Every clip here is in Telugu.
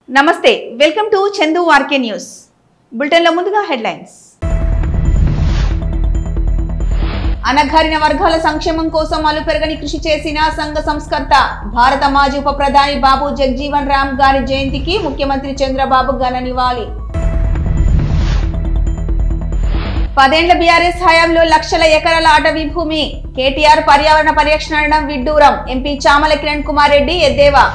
నమస్తే welcome to Chandu RK news bulletin లో ముందుగా హెడ్లైన్స్ అనగారిన వర్గాల సంక్షేమం కోసం అలుపెరగని కృషి చేసిన సంఘ సంస్కర్త భారత మాజీ ఉప ప్రధాని బాబు జగజీవన్ రామ్ గారి జయంతికి ముఖ్యమంత్రి చంద్రబాబు ఘన నివాళి 10 ఏళ్ల బీఆర్ఎస్ హయాంలో లక్షల ఎకరాల అటవీ భూమి కేటీఆర్ పర్యావరణ పరిరక్షణ అనడం విడ్డూరం ఎంపీ చామల కిరణ్ కుమార్ రెడ్డి ఎద్దేవా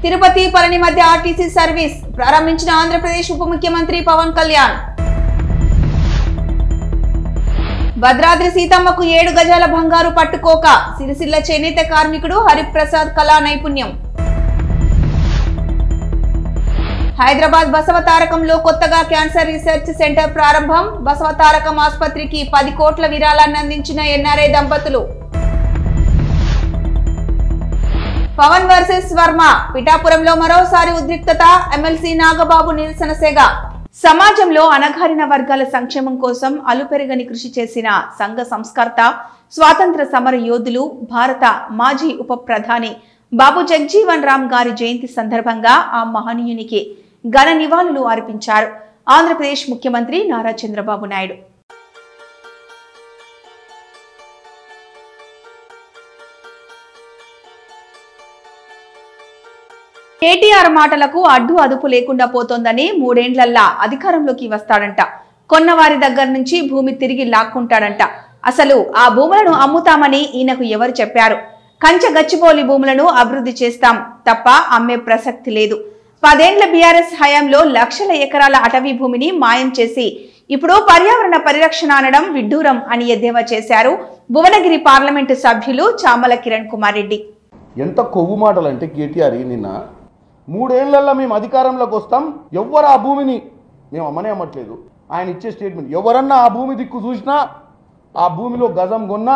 తిరుపతి పళని మధ్య ఆర్టీసీ సర్వీస్ ప్రారంభించిన ఆంధ్రప్రదేశ్ ఉప ముఖ్యమంత్రి పవన్ కళ్యాణ్ భద్రాద్రి సీతమ్మకు 7 గజాల బంగారు పట్టుకోక సిరిసిల్ల చేనేత కార్మికుడు హరిప్రసాద్ కళా నైపుణ్యం హైదరాబాద్ బసవతారకంలో కొత్తగా క్యాన్సర్ రీసెర్చ్ సెంటర్ ప్రారంభం బసవతారకం ఆసుపత్రికి 10 కోట్ల విరాళాన్ని అందించిన ఎన్ఆర్ఐ దంపతులు పవన్ వర్సెస్ వర్మ పిఠాపురంలో మరోసారి ఉద్రిక్తత ఎమ్మెల్సీ నాగబాబు నిరసన సెగ సమాజంలో అనగారిన వర్గాల సంక్షేమం కోసం అలుపెరగని కృషి చేసిన సంఘ సంస్కర్త స్వాతంత్ర సమర యోధులు భారత మాజీ ఉప ప్రధాని బాబు జగజీవన్ రామ్ గారి జయంతి సందర్భంగా ఆ మహనీయునికి ఘన నివాళులు అర్పించారు ఆంధ్రప్రదేశ్ ముఖ్యమంత్రి నారా చంద్రబాబు నాయుడు. కేటీఆర్ మాటలకు అడ్డు అదుపు లేకుండా పోతోందని 3 ఏళ్లల్లా అధికారంలోకి వస్తాడంట. కొన్నవారి దగ్గర నుంచి భూమి తిరిగి లాక్కుంటాడంట. అసలు ఆ భూములను అమ్ముతామని ఈయనకు ఎవరు చెప్పారు? కంచె గచ్చిబౌలి భూములను అభివృద్ధి చేస్తాం తప్ప అమ్మే ప్రసక్తి లేదు. 10 ఏళ్ల బీఆర్ఎస్ హయాంలో లక్షల ఎకరాల అటవీ భూమిని మాయం చేసి ఇప్పుడు పర్యావరణ పరిరక్షణ అనడం విడ్డూరం అని ఎద్దేవా చేశారు భువనగిరి పార్లమెంటు సభ్యులు చామల కిరణ్ కుమార్ రెడ్డి. ఎంత కొవ్వు మాటలు అంటే కేటీఆర్ నిన్న 3 ఏళ్లలో మేము అధికారంలోకి వస్తాం, ఎవరు ఆ భూమిని మేము అమ్మనే అమ్మట్లేదు. ఆయన ఇచ్చే స్టేట్మెంట్, ఎవరన్నా ఆ భూమి దిక్కు చూసినా ఆ భూమిలో గజం కొన్నా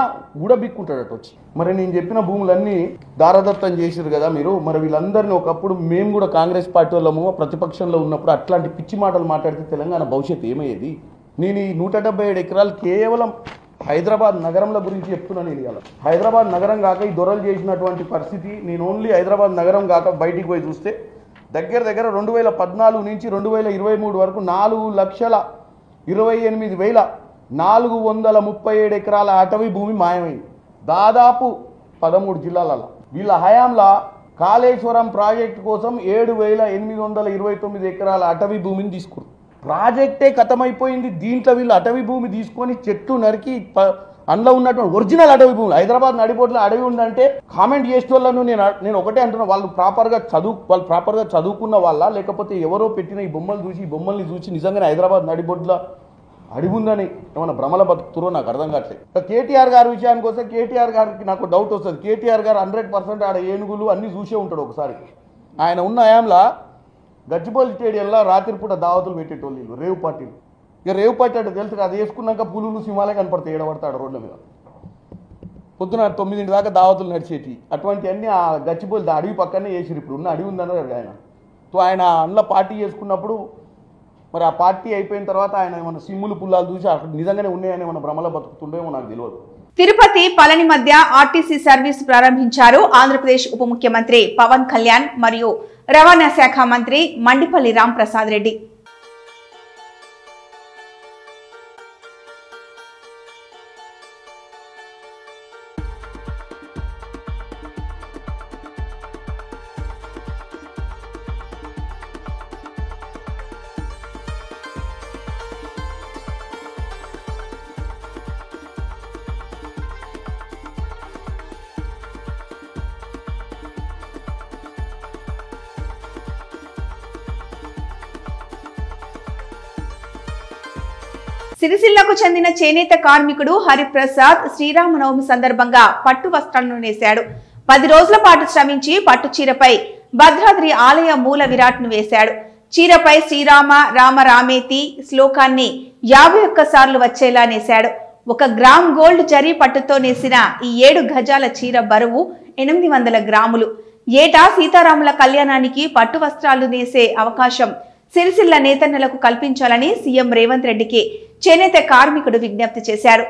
బిక్కుంటాడట వచ్చి. మరి నేను చెప్పిన భూములన్నీ దారదత్తం చేసిరు కదా మీరు. మరి వీళ్ళందరినీ ఒకప్పుడు మేము కూడా కాంగ్రెస్ పార్టీ వాళ్ళము ప్రతిపక్షంలో ఉన్నప్పుడు అట్లాంటి పిచ్చి మాటలు మాట్లాడితే తెలంగాణ భవిష్యత్తు ఏమయ్యేది? నేను ఈ 177 ఎకరాలు కేవలం హైదరాబాద్ నగరంల గురించి చెప్తున్నాను. నేను ఇవాళ హైదరాబాద్ నగరం కాక ఈ దొరలు చేసినటువంటి పరిస్థితి, నేను ఓన్లీ హైదరాబాద్ నగరం కాక బయటికి పోయి చూస్తే దగ్గర 2014 నుంచి 2023 వరకు 4,28,437 ఎకరాల అటవీ భూమి మాయమైంది. దాదాపు 13 జిల్లాలలో. వీళ్ళ హయాంలో కాళేశ్వరం ప్రాజెక్టు కోసం 7,829 ఎకరాల అటవీ భూమిని తీసుకున్నారు. ప్రాజెక్టే ఖతమైపోయింది. దీంట్లో వీళ్ళు అటవీ భూమి తీసుకొని చెట్టు నరికి అందులో ఉన్నటువంటి ఒరిజినల్ అటవీ భూములు, హైదరాబాద్ నడిబొడ్లో అడవి ఉందంటే కామెంట్ చేసే వాళ్ళను నేను ఒకటే అంటున్నా, వాళ్ళు ప్రాపర్గా చదువుకున్న వాళ్ళ, లేకపోతే ఎవరో పెట్టిన ఈ బొమ్మల్ని చూసి నిజంగానే హైదరాబాద్ నడిబొడ్లో అడిగి ఉందని ఏమైనా భ్రమల బతుకుతురో నాకు అర్థం కావట్లేదు. కేటీఆర్ గారి విషయానికి వస్తే కేటీఆర్ గారికి నాకు డౌట్ వస్తుంది. కేటీఆర్ గారు 100% ఆడ ఏనుగులు అన్నీ చూసే ఉంటాడు. ఒకసారి ఆయన ఉన్న హయాంలో గచ్చిబౌలి స్టేడియంలో రాత్రిపూట దావతులు పెట్టేటోళ్ళు వీళ్ళు, రేవు పార్టీలు. ఇక రేవు పార్టీ అంటే తెలుసు, అది వేసుకున్నాక పులులు సింహాలే కనపడతాయి, ఏడబడతాడు రోడ్ల మీద. పొద్దున 9 దాకా దావతులు నడిచేటి. అటువంటివన్నీ ఆ గచ్చిబౌలి అడవి పక్కనే వేసిరు. ఇప్పుడు ఉన్న అడవి ఉందన్నారు ఆయన. సో ఆయన అందులో పార్టీ చేసుకున్నప్పుడు మరి ఆ పార్టీ అయిపోయిన తర్వాత ఆయన ఏమన్నా సిమ్ములు పుల్లాలు చూసి అక్కడ నిజంగానే ఉన్నాయని ఏమన్నా భ్రమలో బతుకుతుండేమో నాకు తెలియదు. తిరుపతి పళని మధ్య ఆర్టీసీ సర్వీస్ ప్రారంభించారు ఆంధ్రప్రదేశ్ ఉప ముఖ్యమంత్రి పవన్ కళ్యాణ్ మరియు రవాణా శాఖ మంత్రి మండిపల్లి రాంప్రసాద్ రెడ్డి. సిరిసిల్లకు చెందిన చేనేత కార్మికుడు హరిప్రసాద్ శ్రీరామనవమి సందర్భంగా పట్టు వస్త్రాలను నేశాడు. 10 రోజుల పాటు శ్రమించి పట్టు చీరపై భద్రాద్రి ఆలయ మూల విరాట్ను వేశాడు. చీరపై శ్రీరామ రామ రామేతి శ్లోకాన్ని 51 సార్లు వచ్చేలా నేశాడు. 1 గ్రామ్ గోల్డ్ జరీ పట్టుతో నేసిన ఈ 7 గజాల చీర బరువు 800 గ్రాములు. ఏటా సీతారాముల కళ్యాణానికి పట్టు వస్త్రాలు నేసే అవకాశం సిరిసిల్ల నేతన్నలకు కల్పించాలని సీఎం రేవంత్ రెడ్డికి చేనేత కార్మికుడు విజ్ఞప్తి చేశారు.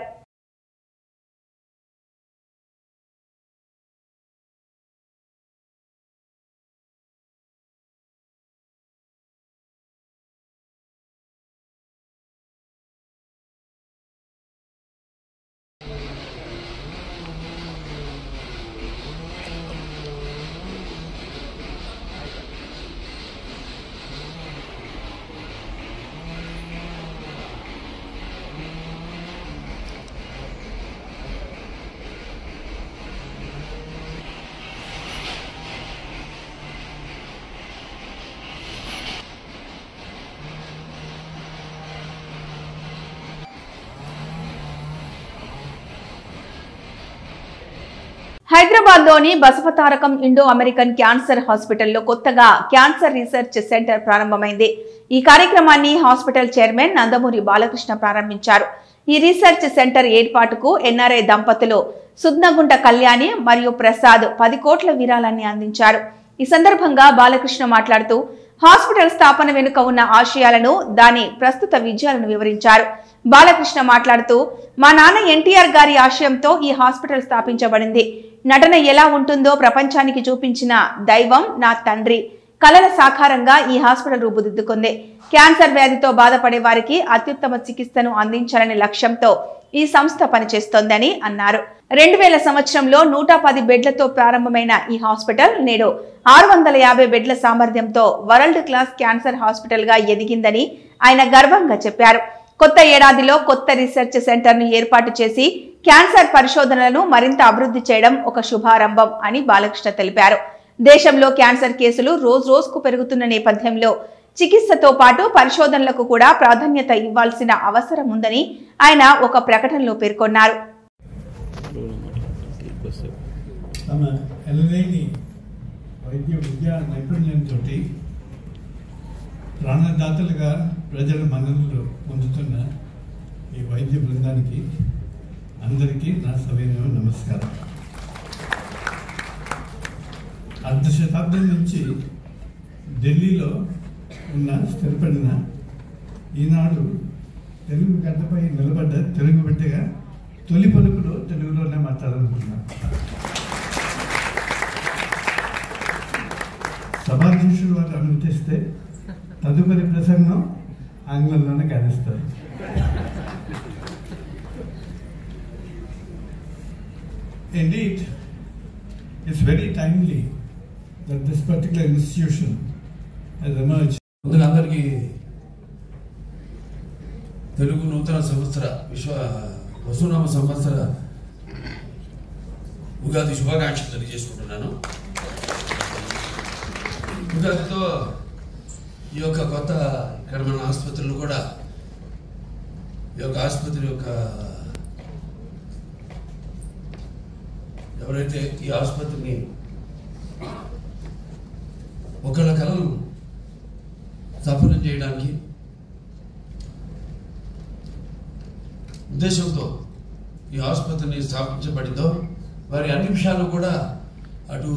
హైదరాబాద్లోని బసవతారకం ఇండో అమెరికన్ క్యాన్సర్ హాస్పిటల్లో కొత్తగా క్యాన్సర్ రీసెర్చ్ సెంటర్ ప్రారంభమైంది. ఈ కార్యక్రమాన్ని హాస్పిటల్ చైర్మన్ నందమూరి బాలకృష్ణ ప్రారంభించారు. ఈ రీసెర్చ్ సెంటర్ ఏర్పాటుకు ఎన్ఆర్ఐ దంపతులు సుద్నగుంట కళ్యాణి మరియు ప్రసాద్ 10 కోట్ల విరాళాన్ని అందించారు. ఈ సందర్భంగా బాలకృష్ణ మాట్లాడుతూ హాస్పిటల్ స్థాపన వెనుక ఉన్న ఆశయాలను, దాని ప్రస్తుత విజయాలను వివరించారు. బాలకృష్ణ మాట్లాడుతూ, మా నాన్న ఎన్టీఆర్ గారి ఆశయంతో ఈ హాస్పిటల్ స్థాపించబడింది. నటన ఎలా ఉంటుందో ప్రపంచానికి చూపించిన దైవం నా తండ్రి. కలల సాకారంగా ఈ హాస్పిటల్ రూపుదిద్దుకుంది. క్యాన్సర్ వ్యాధితో బాధపడే వారికి అత్యుత్తమ చికిత్సను అందించాలనే లక్ష్యంతో ఈ సంస్థ పనిచేస్తోందని అన్నారు. 2000 సంవత్సరంలో 110 బెడ్లతో ప్రారంభమైన ఈ హాస్పిటల్ నేడు 650 బెడ్ల సామర్థ్యంతో వరల్డ్ క్లాస్ క్యాన్సర్ హాస్పిటల్ గా ఎదిగిందని ఆయన గర్వంగా చెప్పారు. కొత్త ఏడాదిలో కొత్త రీసెర్చ్ సెంటర్ ను ఏర్పాటు చేసి క్యాన్సర్ పరిశోధనలను మరింత అభివృద్ధి చేయడం ఒక శుభారంభం అని బాలకృష్ణ తెలిపారు. దేశంలో క్యాన్సర్ కేసులు రోజుకు పెరుగుతున్న నేపథ్యంలో చికిత్సతో పాటు పరిశోధనలకు కూడా ప్రాధాన్యత ఇవ్వాల్సిన అవసరం ఉందని ఆయన ఒక ప్రకటనలో పేర్కొన్నారు. తమ ఎనలేని వైద్య విద్యా నైపుణ్యంతో ప్రాణదాతలుగా ప్రజల మన్ననలు పొందుతున్న ఈ వైద్య బృందానికి అందరికీ నా సవినయ నమస్కారం. అర్ధ శతాబ్దం నుంచి ఢిల్లీలో ఉన్న స్థిరపడిన ఈనాడు తెలుగు గడ్డపై నిలబడ్డ తెలుగు బిడ్డగా తొలి పలుకులో తెలుగులోనే మాట్లాడాలనుకున్నాను. సభాధ్యక్షులు వారు అనుమతిస్తే తదుపరి ప్రసంగం ఆంగ్లంలోనే కానిస్తారు. Indeed, it's very timely that this particular institution has emerged. ముందుగా అందరికీ తెలుగు నూతన సంవత్సర వసునామ సంవత్సర ఉగాది శుభాకాంక్షలు తెలియజేసుకుంటున్నాను. ఉగాదితో ఈ యొక్క కొత్త ఇక్కడ మన ఆసుపత్రులు కూడా ఈ యొక్క ఆసుపత్రి యొక్క ఎవరైతే ఈ ఆసుపత్రిని ఒకళ్ళ కళను సఫలం చేయడానికి ఉద్దేశంతో ఈ ఆసుపత్రిని స్థాపించబడిందో వారి అన్ని విషయాలు కూడా అటు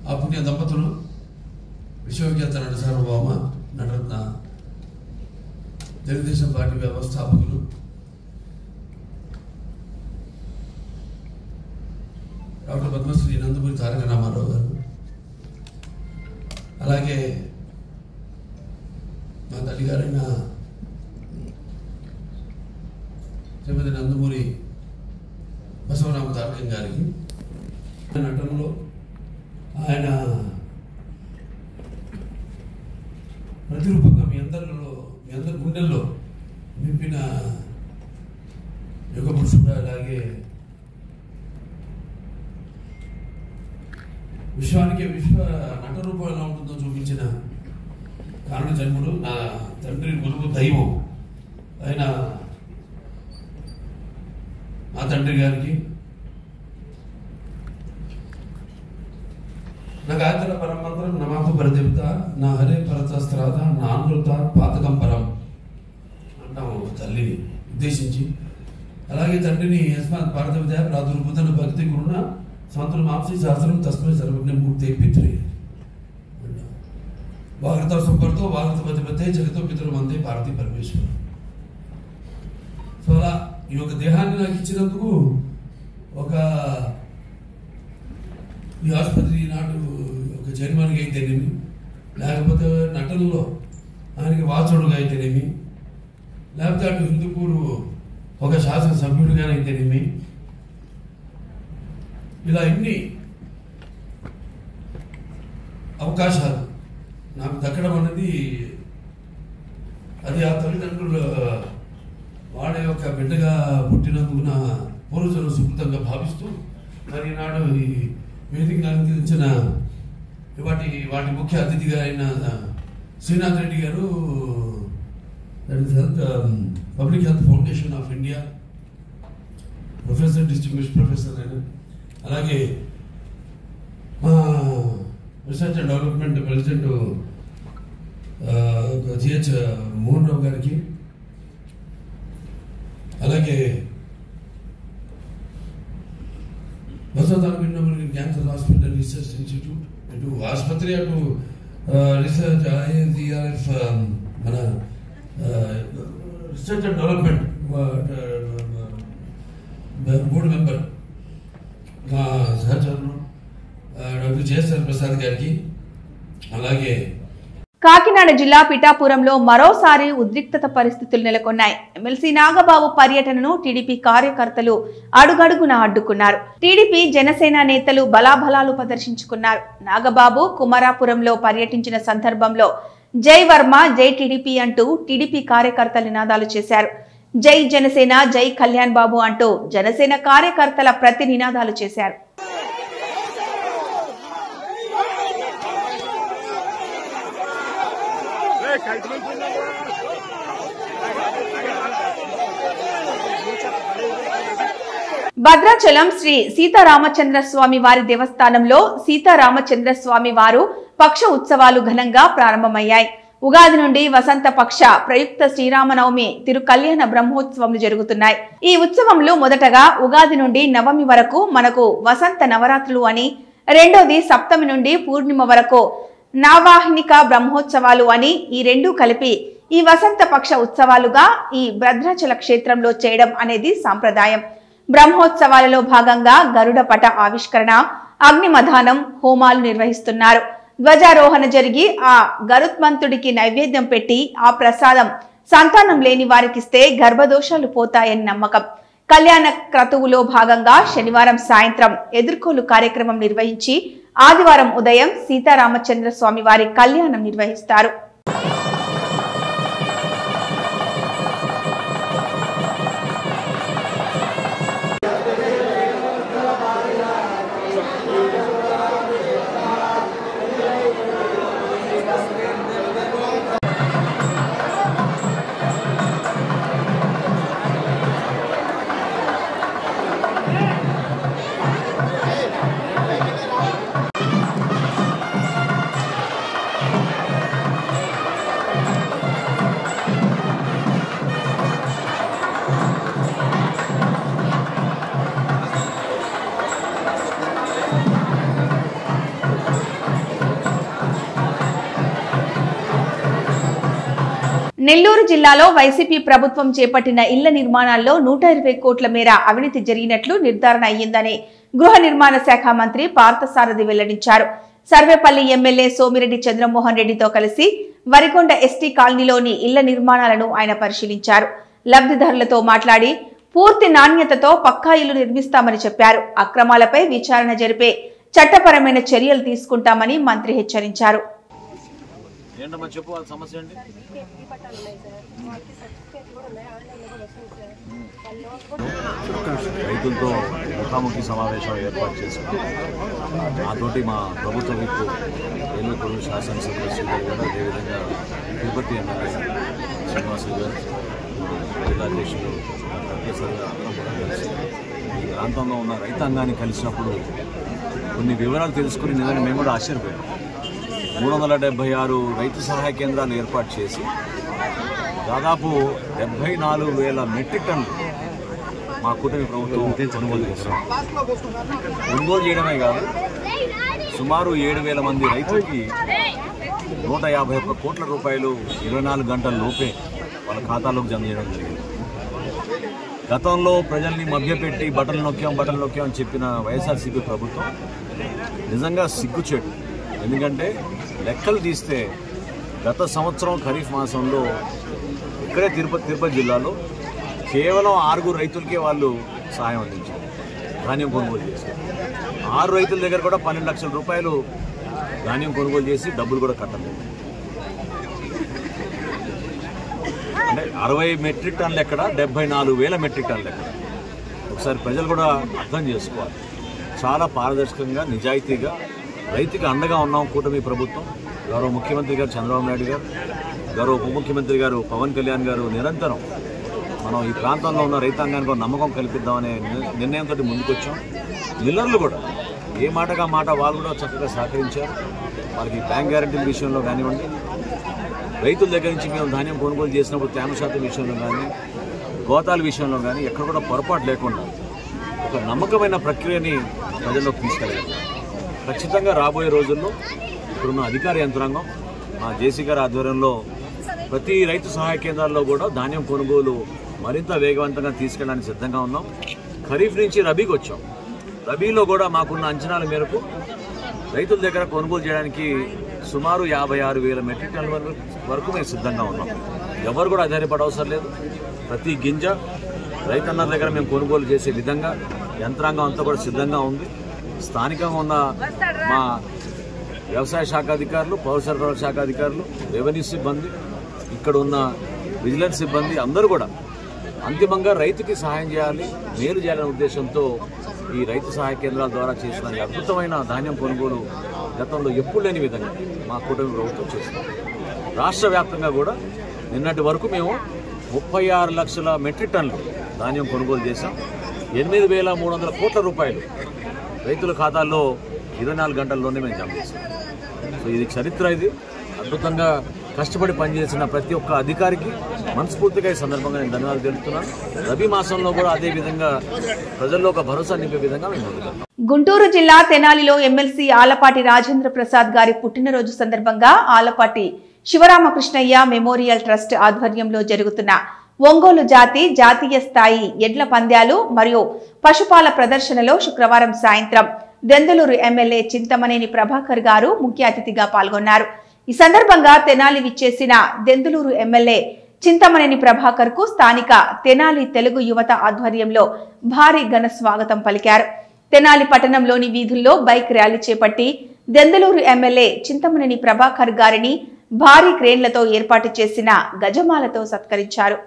ఆ పుణ్య దంపతులు విశ్వవిఖ్యాత నట సార్వభౌమ నటరత్న తెలుగుదేశం పార్టీ వ్యవస్థాపకులు డాక్టర్ పద్మశ్రీ నందమూరి తారక రామారావు గారు, అలాగే మా తల్లిగారైన శ్రీమతి నందమూరి బసవరామ తారకం గారికి నటనలో ఆయన ప్రతిరూపంగా మీ అందరి గుండెల్లో నింపిన యుగ పురుషుడు, అలాగే విశ్వానికి విశ్వ నట రూపం ఎలా ఉంటుందో చూపించిన కారణ జన్ముడు నా తండ్రి గురువు దైవం ఆయన మా తండ్రి గారికి నా గాయత్ర పరమంత్రం నమాప పరదేవత నా హరే పరతస్త్రాత నా అనృత పాతకం పరం అంటాము తల్లిని ఉద్దేశించి. అలాగే తండ్రిని యస్మాత్ పారదేవత ప్రాదుర్భూతన భక్తి గురుణ సంతులు మాంసి శాస్త్రం తస్మై సర్వజ్ఞ మూర్తి పితృ వాగత సంపర్తో వాగత పతిపతే జగతో పితృ మందే భారతీ పరమేశ్వర. సో అలా ఈ యొక్క దేహాన్ని నాకు ఇచ్చినందుకు ఒక ఈ ఆసుపత్రి నాటు ఒక చైర్మన్గా అయితేనేమి, లేకపోతే నటనలో ఆయనకి వాచోడుగా అయితేనేమి, లేకపోతే అటు హిందూపూర్ ఒక శాసనసభ్యుడిగా అయితేనేమి, ఇలా ఎన్ని అవకాశాలు నాకు దక్కడం అనేది అది ఆ తల్లిదండ్రుల వాడి యొక్క బిడ్డగా పుట్టినందుకు నా పూర్వజులు సుకృతంగా భావిస్తూ మరి ఈనాడు ఈ వేదికను అందించిన వాటి ముఖ్య అతిథిగా అయిన Srinath Reddy garu, public health foundation of India, professor, distinguished professor అయిన, అలాగే మా research and development president GH Mohan Rao గారికి, అలాగే Basavataraka cancer hospital research institute, ఇటు ఆసుపత్రి, అటు రీసెర్చ్ ఐఎన్సిఆర్ఎఫ్ మన research and development board member మా సహచరులు డాక్టర్ జేఎస్ఆర్ ప్రసాద్ గారికి, అలాగే కాకినాడ జిల్లా పిఠాపురంలో మరోసారి ఉద్రిక్తత పరిస్థితులు నెలకొన్నాయి. ఎమ్మెల్సీ నాగబాబు పర్యటనను టీడీపీ కార్యకర్తలు అడుగడుగునా అడ్డుకున్నారు. టీడీపీ జనసేన నేతలు బలాబలాలు ప్రదర్శించుకున్నారు. నాగబాబు కుమారాపురంలో పర్యటించిన సందర్భంలో జై వర్మ, జై టీడీపీ అంటూ టీడీపీ కార్యకర్తలు నినాదాలు చేశారు. జై జనసేన, జై కళ్యాణ్ బాబు అంటూ జనసేన కార్యకర్తల ప్రతి నినాదాలు చేశారు. భద్రాచలం శ్రీ సీతారామచంద్ర స్వామి వారి దేవస్థానంలో సీతారామచంద్ర స్వామి వారు పక్ష ఉత్సవాలు ఘనంగా ప్రారంభమయ్యాయి. ఉగాది నుండి వసంత పక్ష ప్రయుక్త శ్రీరామనవమి తిరు కళ్యాణ బ్రహ్మోత్సవములు జరుగుతున్నాయి. ఈ ఉత్సవంలో మొదటగా ఉగాది నుండి నవమి వరకు మనకు వసంత నవరాత్రులు అని, రెండోది సప్తమి నుండి పూర్ణిమ వరకు నావాహినిక బ్రహ్మోత్సవాలు అని, ఈ రెండు కలిపి ఈ వసంత పక్ష ఉత్సవాలుగా ఈ భద్రాచల క్షేత్రంలో చేయడం అనేది సాంప్రదాయం. బ్రహ్మోత్సవాలలో భాగంగా గరుడ పట ఆవిష్కరణ, అగ్నిమధానం, హోమాలు నిర్వహిస్తున్నారు. ధ్వజారోహణ జరిగి ఆ గరుత్మంతుడికి నైవేద్యం పెట్టి ఆ ప్రసాదం సంతానం లేని వారికిస్తే గర్భదోషాలు పోతాయని నమ్మకం. కళ్యాణ క్రతువులో భాగంగా శనివారం సాయంత్రం ఎదుర్కోలు కార్యక్రమం నిర్వహించి ఆదివారం ఉదయం సీతారామచంద్ర స్వామి వారి కళ్యాణం నిర్వహిస్తారు. నెల్లూరు జిల్లాలో వైసీపీ ప్రభుత్వం చేపట్టిన ఇళ్ల నిర్మాణాల్లో 120 కోట్ల మేర అవినీతి జరిగినట్లు నిర్ధారణ అయ్యిందని గృహ నిర్మాణ శాఖ మంత్రి పార్థసారథి వెల్లడించారు. సర్వేపల్లి ఎమ్మెల్యే సోమిరెడ్డి చంద్రమోహన్ రెడ్డితో కలిసి వరికొండ ఎస్టీ కాలనీలోని ఇళ్ల నిర్మాణాలను ఆయన పరిశీలించారు. లబ్ధిదారులతో మాట్లాడి పూర్తి నాణ్యతతో పక్కా ఇల్లు నిర్మిస్తామని చెప్పారు. అక్రమాలపై విచారణ జరిపే చట్టపరమైన చర్యలు తీసుకుంటామని మంత్రి హెచ్చరించారు. రైతులతో ముఖాముఖి సమావేశం ఏర్పాటు చేసుకుని నాతోటి మా ప్రభుత్వ విప్పు ఏలూరు శాసనసభ్యులు శ్రీధర్ గారు, అదేవిధంగా తిరుపతి ఎమ్మెల్యే శ్రీనివాసులు గారు, జిల్లాధ్యక్షులు ప్రొఫెసర్ గారు అందరం కూడా కలిసి ఈ ప్రాంతంలో ఉన్న రైతాంగాన్ని కలిసినప్పుడు కొన్ని వివరాలు తెలుసుకుని నిజంగా మేము కూడా ఆశ్చర్యపోయాం. 376 రైతు సహాయ కేంద్రాలు ఏర్పాటు చేసి దాదాపు 74,000 మెట్రిక్ టన్నులు మా కూటమి ప్రభుత్వం కొనుగోలు చేస్తాం. కొనుగోలు చేయడమే కాదు, సుమారు 7,000 మంది రైతులకి 151 కోట్ల రూపాయలు 24 గంటల లోపే వాళ్ళ ఖాతాలోకి జమ చేయడం జరిగింది. గతంలో ప్రజల్ని మభ్యపెట్టి బటన్లు నొక్కాం అని చెప్పిన వైఎస్ఆర్సీపీ ప్రభుత్వం నిజంగా సిగ్గుచేటు. ఎందుకంటే లెక్కలు తీస్తే గత సంవత్సరం ఖరీఫ్ మాసంలో ఇక్కడే తిరుపతి జిల్లాలో కేవలం 6 రైతులకే వాళ్ళు సహాయం అందించారు, ధాన్యం కొనుగోలు చేశారు. 6 రైతుల దగ్గర కూడా 12 లక్షల రూపాయలు ధాన్యం కొనుగోలు చేసి డబ్బులు కూడా కట్టలేదు. అంటే 60 మెట్రిక్ టన్నులు ఎక్కడ, 74,000 మెట్రిక్ టన్నులు ఎక్కడ? ఒకసారి ప్రజలు కూడా అర్థం చేసుకోవాలి. చాలా పారదర్శకంగా, నిజాయితీగా రైతుకి అండగా ఉన్నాం కూటమి ప్రభుత్వం. గౌరవ ముఖ్యమంత్రి గారు చంద్రబాబు నాయుడు గారు, గౌరవ ఉప ముఖ్యమంత్రి గారు పవన్ కళ్యాణ్ గారు నిరంతరం మనం ఈ ప్రాంతంలో ఉన్న రైతాంగానికి నమ్మకం కల్పిద్దామనే నిర్ణయంతో ముందుకొచ్చాం. మిల్లర్లు కూడా ఏ మాటగా మాట వాళ్ళు కూడా చక్కగా సహకరించారు. వాళ్ళకి బ్యాంక్ గ్యారంటీల విషయంలో కానివ్వండి, రైతుల దగ్గర నుంచి మేము ధాన్యం కొనుగోలు చేసినప్పుడు తేమ శాతం విషయంలో కానీ, గోతాల విషయంలో కానీ ఎక్కడ కూడా పొరపాటు లేకుండా ఒక నమ్మకమైన ప్రక్రియని ప్రజల్లోకి తీసుకెళ్ళాలి. ఖచ్చితంగా రాబోయే రోజుల్లో ఇప్పుడున్న అధికార యంత్రాంగం మా జేసీ గారి ఆధ్వర్యంలో ప్రతి రైతు సహాయ కేంద్రాల్లో కూడా ధాన్యం కొనుగోలు మరింత వేగవంతంగా తీసుకెళ్ళడానికి సిద్ధంగా ఉన్నాం. ఖరీఫ్ నుంచి రబీకి వచ్చాం. రబీలో కూడా మాకున్న అంచనాల మేరకు రైతుల దగ్గర కొనుగోలు చేయడానికి సుమారు 56,000 మెట్రిక్ టన్నుల వరకు మేము సిద్ధంగా ఉన్నాం. ఎవరు కూడా ఆధారపడవసరం లేదు. ప్రతి గింజ రైతన్నల దగ్గర మేము కొనుగోలు చేసే విధంగా యంత్రాంగం అంతా కూడా సిద్ధంగా ఉంది. స్థానికంగా ఉన్న మా వ్యవసాయ శాఖ అధికారులు, పౌర సరఫరాల శాఖ అధికారులు, రెవెన్యూ సిబ్బంది, ఇక్కడ ఉన్న విజిలెన్స్ సిబ్బంది అందరూ కూడా అంతిమంగా రైతుకి సహాయం చేయాలి, మేలు చేయాలనే ఉద్దేశంతో ఈ రైతు సహాయ కేంద్రాల ద్వారా చేసిన ఈ అద్భుతమైన ధాన్యం కొనుగోలు గతంలో ఎప్పుడు లేని విధంగా మా కూటమి ప్రభుత్వం చేసింది. రాష్ట్ర వ్యాప్తంగా కూడా నిన్నటి వరకు మేము 36 లక్షల మెట్రిక్ టన్నులు ధాన్యం కొనుగోలు చేశాం. 8,300 కోట్ల రూపాయలు రైతుల ఖాతాల్లో 24 గంటల్లోనే మేము జమ చేశాం. సో ఇది చరిత్ర. ఇది అద్భుతంగా కష్టపడి పనిచేసిన ప్రతి ఒక్క అధికారికి మనస్ఫూర్తిగా ఈ సందర్భంగా నేను ధన్యవాదాలు తెలుపుతున్నాను. రబీ మాసంలో కూడా అదే విధంగా ప్రజల్లో ఒక భరోసా నింపే విధంగా మేము ముందుకెళ్తాం. గుంటూరు జిల్లా తెనాలిలో ఎమ్మెల్సీ ఆలపాటి రాజేంద్ర ప్రసాద్ గారి పుట్టినరోజు సందర్భంగా ఆలపాటి శివరామకృష్ణయ్య మెమోరియల్ ట్రస్ట్ ఆధ్వర్యంలో జరుగుతున్న ఒంగోలు జాతీయ స్థాయి ఎడ్ల పంద్యాలు మరియు పశుపాల ప్రదర్శనలో శుక్రవారం సాయంత్రం దెందులూరు ఎమ్మెల్యే చింతమనేని ప్రభాకర్ గారు ముఖ్య అతిథిగా పాల్గొన్నారు. ఈ సందర్భంగా తెనాలి విచ్చేసిన దెందులూరు ఎమ్మెల్యే చింతమనేని ప్రభాకర్ కు స్థానిక తెనాలి తెలుగు యువత ఆధ్వర్యంలో భారీ ఘన స్వాగతం పలికారు. తెనాలి పట్టణంలోని వీధుల్లో బైక్ ర్యాలీ చేపట్టి దెందులూరు ఎమ్మెల్యే చింతమనేని ప్రభాకర్ గారిని భారీ క్రేన్లతో ఏర్పాటు చేసిన గజమాలతో సత్కరించారు.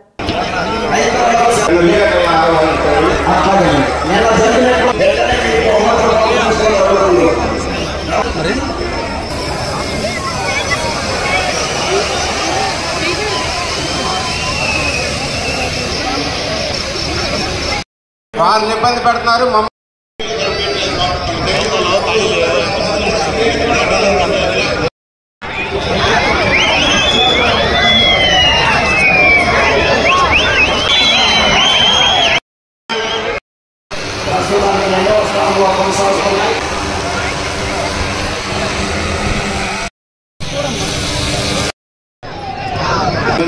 వాళ్ళని ఇబ్బంది పెడుతున్నారు.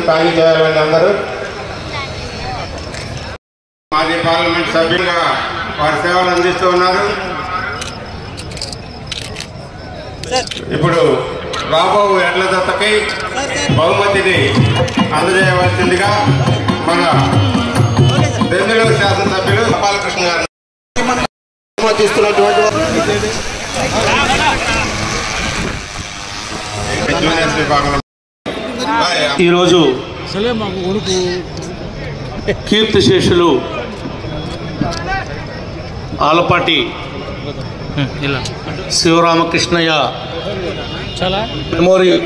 ఖాళీ చేయాలండి. అందరూ మాజీ పార్లమెంట్ సభ్యులుగా వారి సేవలు అందిస్తూ ఉన్నారు. ఇప్పుడు రాబో ఎడ్ల దత్తకి బహుమతిని అందజేయవలసిందిగా మన దెందులూరు శాసనసభ్యులు బాలకృష్ణ గారు ఈరోజు కీర్తిశేషులు ఆలపాటి శివరామకృష్ణయ్య మెమోరియల్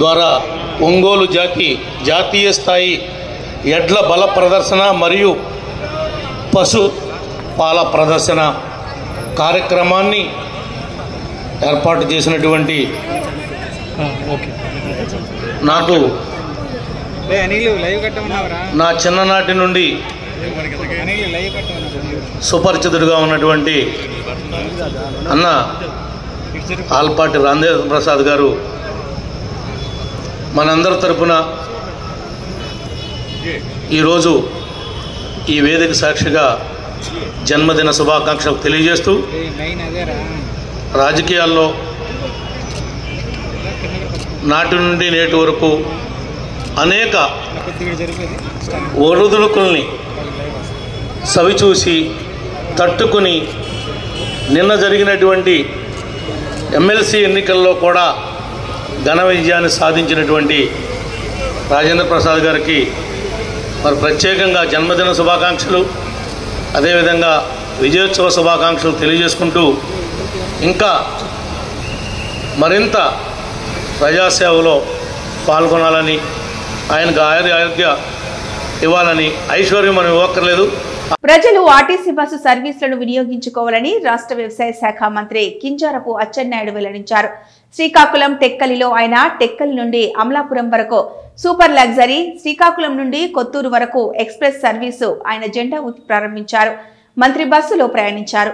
ద్వారా ఒంగోలు జాతీయ స్థాయి ఎడ్ల బల ప్రదర్శన మరియు పశు పాల ప్రదర్శన కార్యక్రమాన్ని ఏర్పాటు చేసినటువంటి నాకు నా చిన్ననాటి నుండి సుపరిచితుడిగా ఉన్నటువంటి అన్న ఆలపాటి రాజేంద్ర ప్రసాద్ గారు మనందరి తరపున ఈరోజు ఈ వేదిక సాక్షిగా జన్మదిన శుభాకాంక్షలు తెలియజేస్తూ రాజకీయాల్లో నాటి నుండి నేటి వరకు అనేక ఒడుదుడుకుల్ని సవిచూసి తట్టుకుని నిన్న జరిగినటువంటి ఎమ్మెల్సీ ఎన్నికల్లో కూడా ఘన విజయాన్ని సాధించినటువంటి రాజేంద్ర ప్రసాద్ గారికి మరి ప్రత్యేకంగా జన్మదిన శుభాకాంక్షలు, అదేవిధంగా విజయోత్సవ శుభాకాంక్షలు తెలియజేసుకుంటూ ఇంకా మరింత ప్రజాసేవలో పాల్గొనాలని, ఆయనకు ఆరోగ్య ఇవ్వాలని, ఐశ్వర్యం మనం ఇవ్వక్కర్లేదు. ప్రజలు ఆర్టీసీ బస్సు సర్వీసులను వినియోగించుకోవాలని రాష్ట్ర వ్యవసాయ శాఖ మంత్రి కింజారపు అచ్చెన్నాయుడు వెల్లడించారు. శ్రీకాకుళం టెక్కలిలో ఆయన టెక్కలి నుండి అమలాపురం వరకు సూపర్ లగ్జరీ, శ్రీకాకుళం నుండి కొత్తూరు వరకు ఎక్స్ప్రెస్ సర్వీసు ఆయన జెండా ఊపి ప్రారంభించారు. మంత్రి బస్సులో ప్రయాణించారు.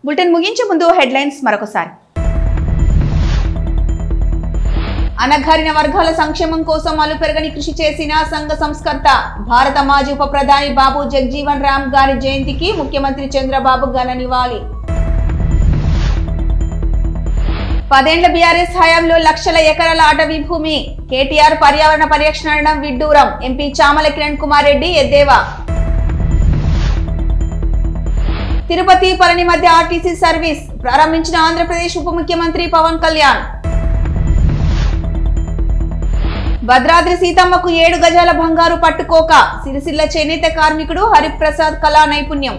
బులెటిన్ ముగించే ముందు హెడ్లైన్స్ మరొకసారి. అనగారిన వర్గాల సంక్షేమం కోసం అలుపెరగని కృషి చేసిన సంఘ సంస్కర్త భారత మాజీ ఉప ప్రధాని బాబు జగజీవన్ రామ్ గారి జయంతికి ముఖ్యమంత్రి చంద్రబాబు ఘన నివాళి. 10 ఏళ్ల బీఆర్ఎస్ హయాంలో లక్షల ఎకరాల అటవీ భూమి, కేటీఆర్ పర్యావరణ పరిరక్షణ విడ్డూరం, ఎంపీ చామల కిరణ్ కుమార్ రెడ్డి ఎద్దేవా. తిరుపతి పళని మధ్య ఆర్టీసీ సర్వీస్ ప్రారంభించిన ఆంధ్రప్రదేశ్ ఉప ముఖ్యమంత్రి పవన్ కళ్యాణ్. భద్రాద్రి సీతమ్మకు 7 గజాల బంగారు పట్టుకోక, సిరిసిల్ల చేనేత కార్మికుడు హరిప్రసాద్ కళా నైపుణ్యం.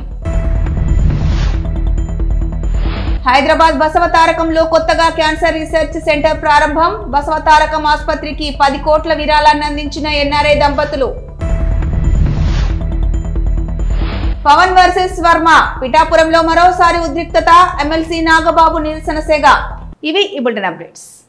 హైదరాబాద్ బసవతారకంలో కొత్తగా క్యాన్సర్ రీసెర్చ్ సెంటర్ ప్రారంభం, బసవతారకం ఆసుపత్రికి 10 కోట్ల విరాళాన్ని అందించిన ఎన్ఆర్ఐ దంపతులు. పవన్ వర్సెస్ వర్మ, పిఠాపురంలో మరోసారి ఉద్రిక్తత, ఎమ్మెల్సీ నాగబాబు నిరసన సెగ. ఇవి ఈ బులెటిన్ అప్డేట్స్.